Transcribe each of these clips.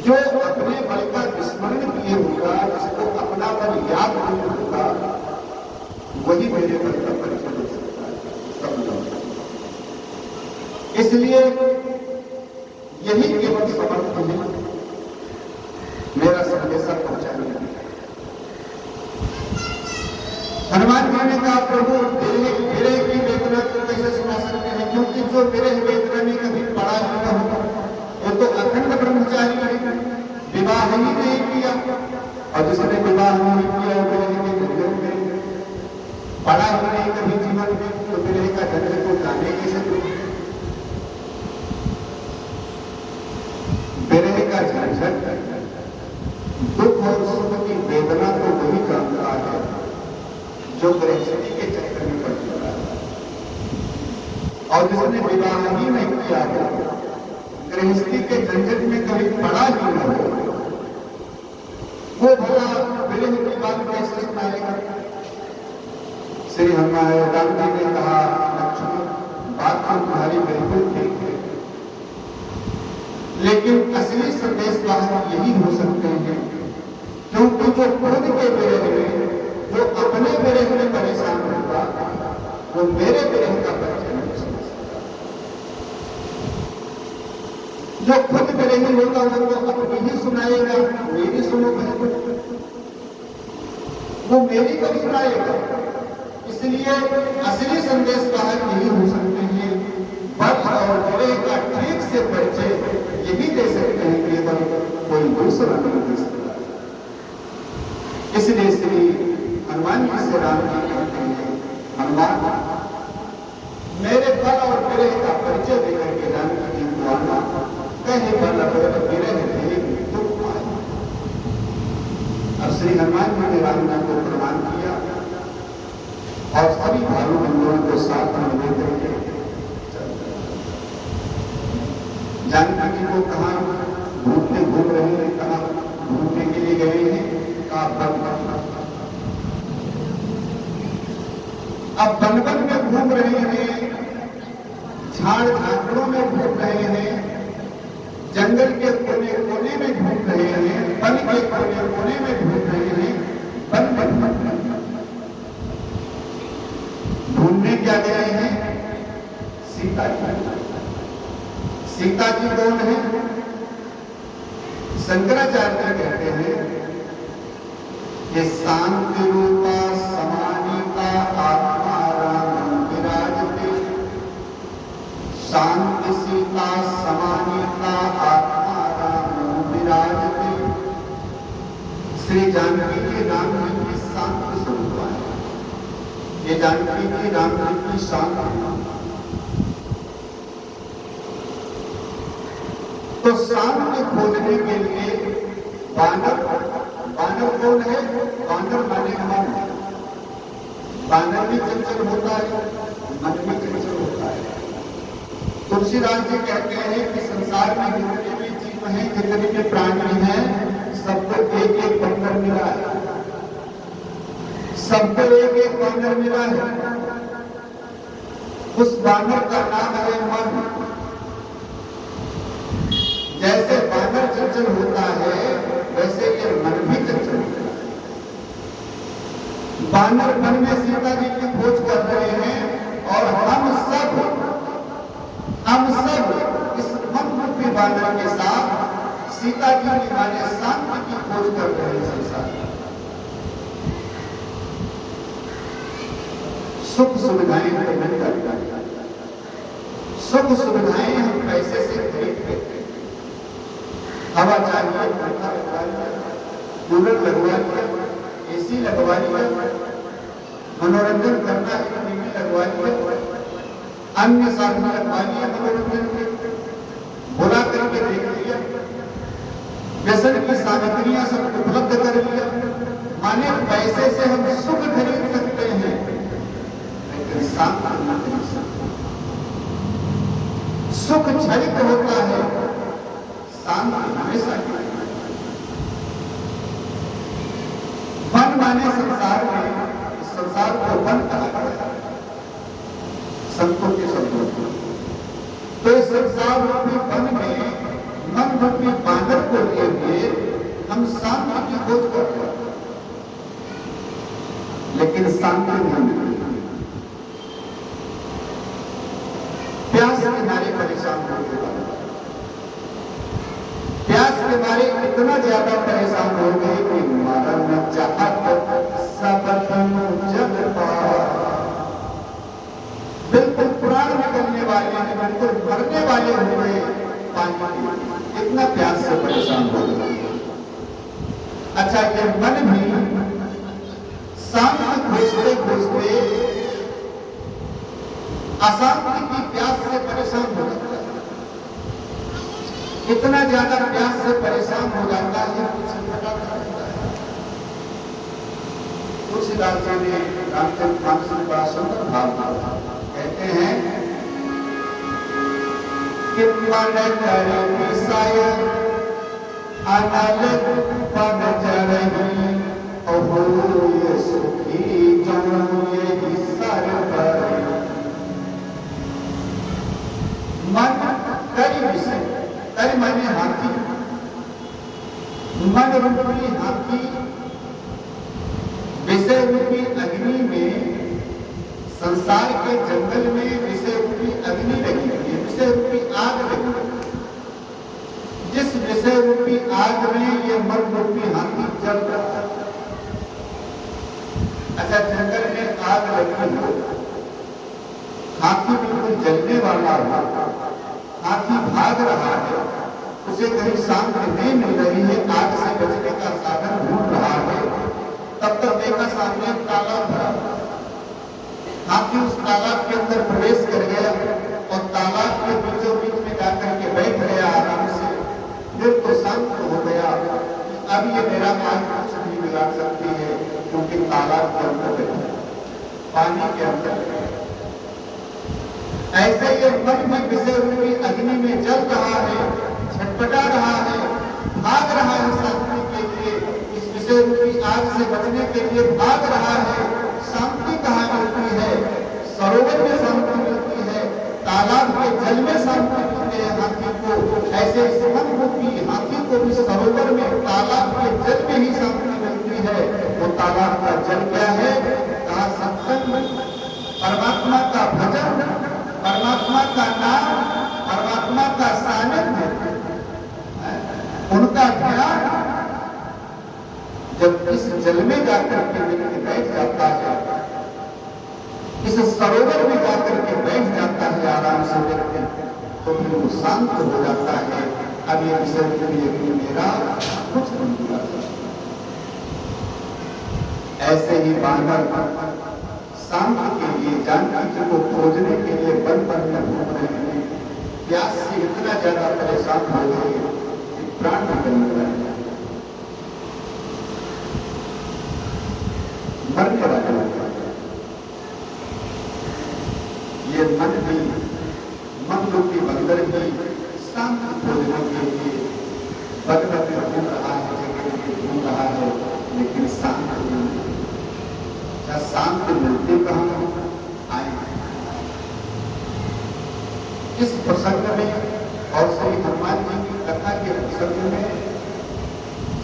जो अपने बल का विस्मरण किए होगा, जिसको अपना बल याद नहीं होगा, वही मेरे बल का परिचय दे सकता है, सब लोग। इसलिए यही केवल समर्थ है मेरा संदेशा पहुंचाने का। हनुमान जी ने कहा, प्रभु मेरे की वेदना को कैसे सुना सकते हैं, क्योंकि जो मेरे वेदना में कभी पड़ा ही न हो, वो तो अखंड ब्रह्मचारी है, विवाह ही नहीं किया, और जिसने विवाह नहीं किया वो मेरे के झंझट में पड़ा ही नहीं कभी जीवन में, तो मेरे का झंझट को जाने कैसे दो। मेरे का झंझट, दुख और सुख की वेदना तो वही जानता है जो गृहस्थी के चक्कर में पड़ चुका है, और जिसने विवाह ही नहीं किया है, गृहस्थी के झंझट में कभी पड़ा ही न हो, वो भला विरह की बात कैसे सुनाएगा। श्री हनुमान राम जी ने कहा, लक्ष्मण बात तो तुम्हारी बिल्कुल ठीक है, लेकिन असली संदेश वाहक यही हो सकते हैं, क्योंकि जो खुद के विरह में, जो अपने विरह में परेशान होगा, वो मेरे विरह का परिचय नहीं समझ सकता। जो खुद विरही होगा वो तो अपनी ही सुनाएगा, मेरी सुनो बहन, वो मेरी कब सुनाएगा। इसलिए असली संदेश वाहक यही हो सकते हैं, बल और विरह का ठीक से परिचय यही दे सकते हैं, केवल कोई दूसरा नहीं दे सकता। इसलिए श्री हनुमान जी से राम जी कहते हैं, हनुमान मेरे बल और विरह का परिचय देकर के जानकी जी को आना, कहे बल और विरह थे दुख आए। अब श्री हनुमान जी ने राम जी को प्रणाम किया और सभी भाई बंधुओं को साथ में लेकर के जानकी जी को कहा घूमते घूम रहे हैं, कहा घूमने के लिए गए हैं, कहा वन। अब वन में घूम रहे हैं, झाड़ झांकड़ों में घूम रहे हैं, जंगल के कोने कोने में घूम रहे हैं, वन के कोने कोने में घूम रहे हैं, वन ढूंढने क्या गए हैं, सीता जी। सीता जी कौन है। शंकराचार्य कहते हैं कि शांति रूपा समानिता आत्मा राम विराजते, शांति सीता समानिता आत्मा राम विराजते। श्री जानकी के राम जी की शांति स्वरूप है, ये जानकी की राम जी की शांति। तो शांति खोजने के लिए बानर कौन है, बानर माने मन। बानर भी चंचल होता है, मन भी चंचल होता है। तुलसीदास जी कहते हैं कि संसार में जितने भी जीव हैं, जितने भी प्राणी हैं, सबको एक एक बानर मिला है, सबको एक एक बानर मिला है। उस बानर का नाम है मन। जैसे बानर चंचल होता है, वैसे ये मन भी चंचल होता है। बानर मन में सीता जी की खोज कर रहे हैं, और हम सब इस मन रूपी बानर के साथ सीता जी की माने शांति की खोज कर रहे हैं। संसार सुख सुविधाएं नहीं करता, सुख सुविधाएं हम पैसे से खरीद लेते। हवा चाहिए, पंखा लगवा लिया, कूलर लगवा लिया, एसी लगवा लिया, मनोरंजन करना है टीवी लगवा लिया, अन्य साधन लगवा लिया, मनोरंजन के बुला करके देख लिया, व्यसन की सामग्रियां सब उपलब्ध कर लिया। माने पैसे से हम सुख खरीद सकते हैं, लेकिन शांति नहीं खरीद सकते। सुख क्षणिक होता है, शांति हमेशा की। वन माने संसार में, संसार को वन कहा गया संतों के शब्दों को। तो इस संसार रूपी वन में मन रूपी बानर को लिए हुए हम शांति की खोज करते हैं, लेकिन शांति नहीं मिलती। प्यास के मारे परेशान हो गए, प्यास के मारे इतना ज्यादा परेशान हो गए कि मरण चाहत सब जग पाए। बिल्कुल प्राण निकलने वाले हैं, बिल्कुल मरने वाले हुए पानी, इतना प्यास से परेशान हो गए। अच्छा, ये मन भी शांति खोजते खोजते अशांति की प्यास से परेशान हो जाता है। इतना ज्यादा प्यास से परेशान हो जाता है कि छटपटा करता है। तुलसीदास जी ने रामचंद्र मानस में बड़ा सुंदर भाव कहते हैं कि मन करे विषय अनल पद चरही, अहो ये सुखी जो ये सर पर। मन करी विषय, करी माने हाथी, मन रूपी हाथी विषय रूपी अग्नि में, संसार के जंगल में विषय रूपी अग्नि लगी हुई है, विषय रूपी आग लगी हुई है। जिस विषय रूपी आग में ये मन रूपी हाथी जल रहा है। अच्छा, जंगल में आग लगी हो, हाथी बिल्कुल जलने वाला हो, हाथी भाग रहा है, उसे कहीं शांति नहीं मिल रही है, आग से बचने का साधन ढूंढ रहा है। तब तक देखा सामने तालाब भरा, हाथी उस तालाब के अंदर प्रवेश कर गया और तालाब के बीचों बीच में जाकर के बैठ गया आराम से। फिर तो शांत हो गया, अब ये मेरा आग कुछ नहीं बिगाड़ सकती है, क्योंकि तालाब के अंदर बैठा, पानी के अंदर बैठा। ऐसे ये मन भी विषय रूपी अग्नि में जल रहा है, छटपटा रहा है, भाग रहा है शांति के लिए, इस विषय रूपी आग से बचने के लिए भाग रहा है। शांति कहाँ मिलती है? सरोवर में शांति मिलती है, तालाब के जल में शांति मिलती है हाथी को। ऐसे मन रूपी हाथी को भी सरोवर में, तालाब के जल में ही शांति मिलती है। वो तालाब का जल क्या है? कहा सत्संग, परमात्मा का भजन, परमात्मा का नाम, परमात्मा का सानिध्य, उनका ध्यान। जब इस जल में जाकर के व्यक्ति बैठ जाता है, इस सरोवर में जाकर के बैठ जाता है आराम से व्यक्ति, तो फिर वो शांत हो जाता है। अब ये विषय के लिए मेरा कुछ नहीं हुआ। ऐसे ही बानर शांति के लिए, जानकी को खोजने के लिए वन में घूम रहे हैं, प्यास से इतना ज्यादा परेशान हो गए कि प्राण निकल रहे हैं, मरने वाले हैं। ये मन भी, मन रूपी बंदर भी शांति खोजने के लिए वन में घूम रहा है, जगह में घूम रहा है, लेकिन शांति नहीं। शांति मिलती कहां? आए इस प्रसंग में और श्री हनुमान जी की कथा के प्रसंग में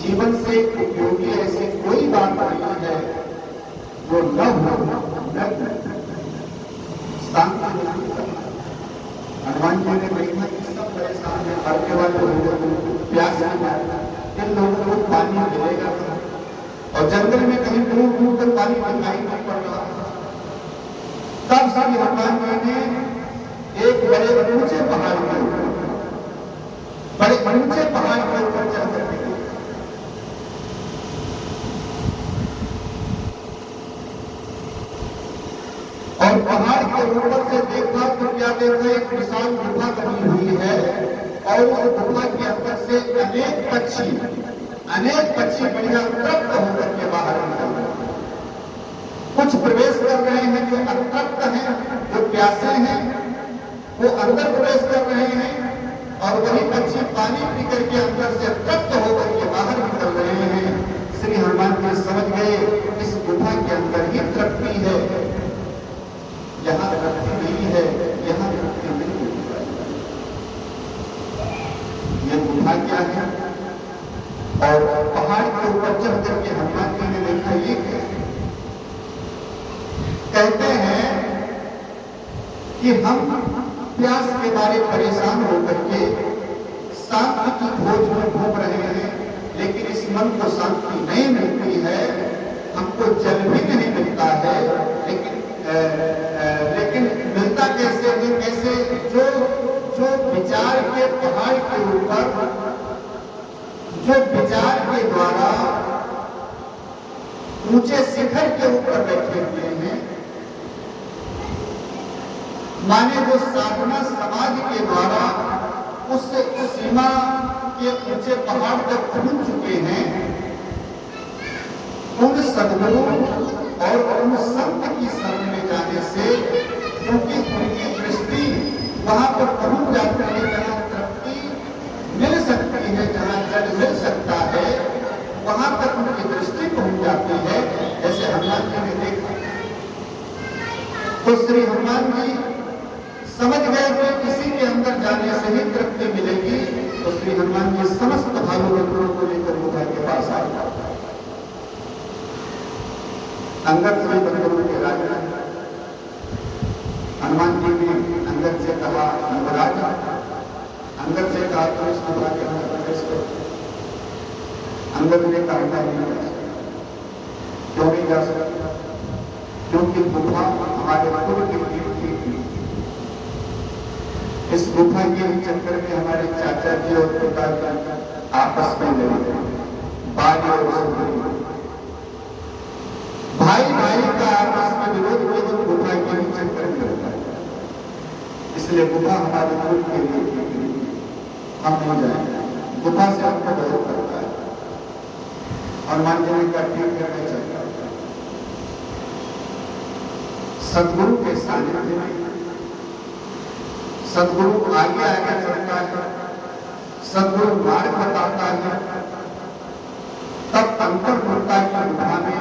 जीवन से उपयोगी ऐसी कोई बात नहीं है जो न हो, न शांति मिलती। हनुमान जी ने देखा कि सब परेशान है, मरने वाले लोग, प्यास नहीं, इन लोगों को पानी मिलेगा और जंगल में कहीं दूर दूर तक पानी दिखाई नहीं पड़ रहा। तब श्री हनुमान जी ने एक बड़े ऊंचे पहाड़ के ऊपर, बड़े ऊंचे पहाड़ के ऊपर चल करके और पहाड़ के ऊपर से देखा तो क्या देखा? एक विशाल गुफा बनी हुई है और उस गुफा के अंदर से अनेक पक्षी बढ़िया तृप्त होकर के बाहर निकल रहे हैं। कुछ प्रवेश कर रहे हैं जो अतृप्त हैं, जो प्यासे हैं, वो अंदर प्रवेश कर रहे हैं और वही पक्षी पानी पी करके अंदर से तृप्त होकर के बाहर निकल रहे हैं। श्री हनुमान जी समझ गए इस गुफा के अंदर ही तृप्ति है, यहाँ तृप्ति नहीं है, यहाँ तृप्ति नहीं है। ये गुफा कि हम प्यास के बारे परेशान होकर के शांति की खोज में घूम रहे हैं, लेकिन इस मन को शांति नहीं मिलती है, हमको जल भी नहीं मिलता है। लेकिन मिलता कैसे है? कैसे जो विचार के पहाड़ के ऊपर, जो विचार के द्वारा ऊंचे शिखर के ऊपर बैठे हुए हैं, माने जो साधना समाज के द्वारा उस सीमा के ऊंचे पहाड़ तक पहुंच चुके हैं, उन सद्गुरु और उन संत की शरण में जाने से, क्योंकि उनकी दृष्टि वहां पर पहुंच जाती है जहां तृप्ति मिल सकती है, जहां जल मिल सकता है, वहां तक उनकी दृष्टि पहुंच जाती है। जैसे हनुमान जी ने देखा तो श्री हनुमान जी समझ गए कि किसी के अंदर जाने से ही तृप्ति मिलेगी, तो श्री हनुमान जी समस्त भालू बंधुओं को लेकर गुफा के पास आए। अंगद श्री बंधुओं के राजा हनुमान जी ने अंगद से कहा, महाराज, अंगद से कहा तो इस गुफा के अंदर प्रवेश करो। अंगद ने कहा नहीं, क्यों नहीं जा सकता? क्योंकि गुफा हमारे कुल की कीर्ति थी। इस गुफा के चक्कर में हमारे चाचा जी और पिताजी आपस में लड़े, बाली और सुंदरी, भाई भाई का आपस में विरोध केवल गुफा के चक्कर में होता है। इसलिए गुफा हमारे कुल के लिए हम नहीं जाएंगे, गुफा से हमको बहुत करता है। और मानने का ठीक है, मैं चलता हूं। सद्गुरु के सानिध्य में सद्गुरु आगे आगे चलता है, सद्गुरु मार्ग बताता है, तब अंतर्मुखता की गुफा में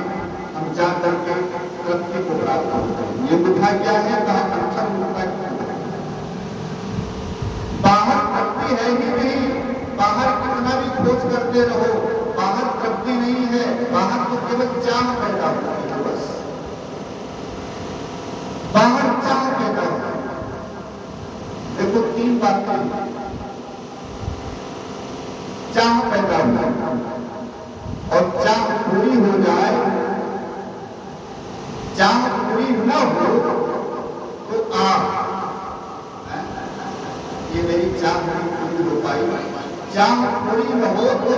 हम जाकर के तृप्ति को प्राप्त होते हैं। ये गुफा क्या है? कहा अंतर्मुखता की गुफा। बाहर तृप्ति है ही नहीं, बाहर कितना भी खोज करते रहो, बाहर तृप्ति नहीं है, बाहर तो केवल चाह पैदा होती है, बस बाहर चाह पैदा होती है। देखो, तीन बातें, चाह पैदा हो और चाह पूरी हो जाए, चाह पूरी न हो तो ये मेरी चाह नहीं पूरी हो पाई, चाह पूरी न हो तो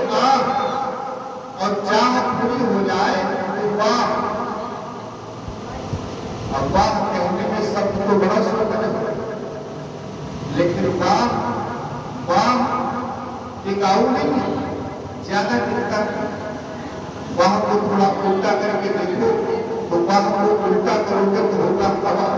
और चाह पूरी हो जाए तो वाह। अब वाह कहने में शब्द तो बड़ा सुंदर है, लेकिन वाह टिकाऊ नहीं है, ज्यादा टिकता नहीं। वाह को थोड़ा उल्टा करके देखो तो वाह को उल्टा करोगे तो होगा हवा।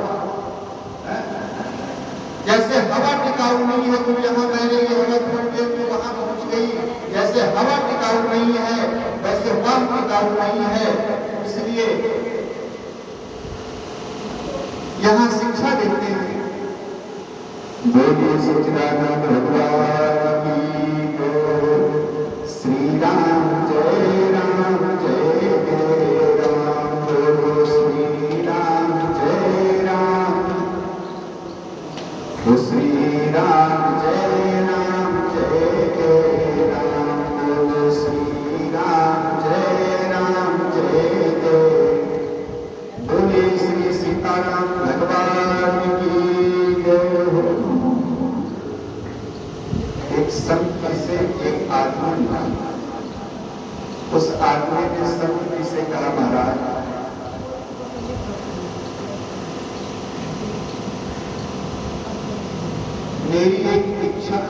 जैसे हवा टिकाऊ नहीं है, तुम यहाँ बह रही है, हवा थोड़ी देर में वहां पहुंच गई, जैसे हवा टिकाऊ नहीं है वैसे वाह टिकाऊ नहीं है। इसलिए यहाँ शिक्षा देते हैं, बोलिए सच्चिदानंद भगवान की जय। श्री राम जय राम जय जय राम, बोलो श्री राम जय राम, श्री राम जय राम जय जय राम, बोलो श्री राम जय राम जय जय, बोलिए श्री सीताराम भगवान की जय हो। एक संत से एक आदमी था, उस आदमी ने संत से कहा, महाराज, मेरी एक इच्छा,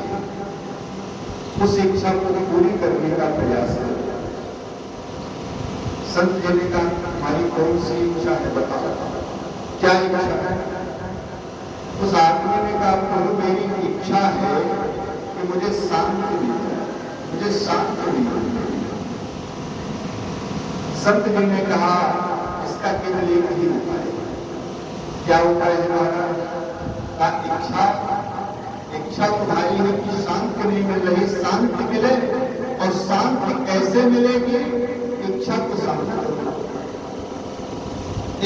उस इच्छा को पूरी करने का प्रयास है। संत जी ने कहा, हमारी कौन सी इच्छा है, बताओ क्या इच्छा है? उस आदमी ने कहा, प्रभु मेरी इच्छा है कि मुझे शांति मिल जाए, मुझे शांति मिल जाए। संत जी ने कहा, इसका केवल एक ही उपाय है। क्या उपाय है महाराज? इच्छा तुम्हारी है कि शांति नहीं मिल रही, शांति मिले। और शांति कैसे मिलेगी? इच्छा को शांत करो,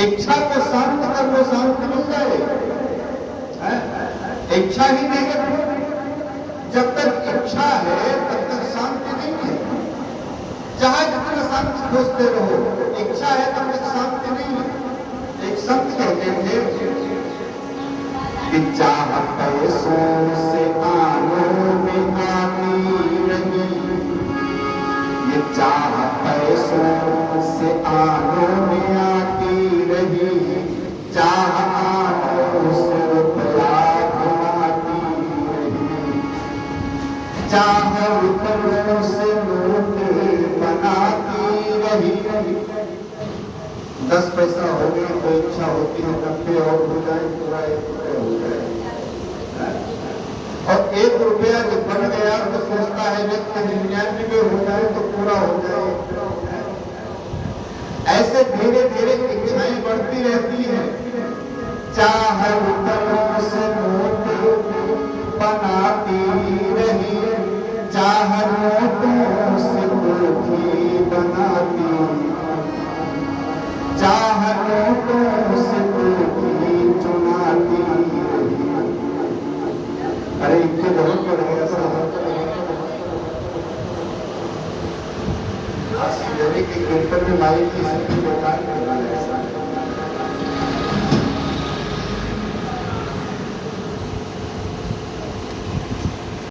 इच्छा को शांत कर लो, शांति मिल जाए। इच्छा ही नहीं है। जब तक इच्छा है तब तक शांति नहीं है। चाहे जितना शांति खोजते रहो, इच्छा है तब तक शांति नहीं है। एक संत कहते थे कि चाह पैसों से आनों में आती रही, ये चाह पैसों से आनों में आती रही, चाह आनों से रुपया घुमाती रही, चाह रुपयों से नोट बनाती रही। 10 पैसा हो गए तो इच्छा होती है 90 और हो जाए, पूरा 1 रुपया हो जाए। और 1 रुपया जब बन गया तो सोचता है व्यक्ति 99 हो जाए तो पूरा हो जाए। ऐसे धीरे धीरे इच्छाएं बढ़ती रहती हैं। चाह रुपयों से नोट बनाती रही, चाह नोटों से कोठी बनाती, चाह नोटों से कोठी चुनाती रही। अरे इनके बहुत बढ़ गया की कीर्तन में माई की स्थिति बेकार कर रहा है।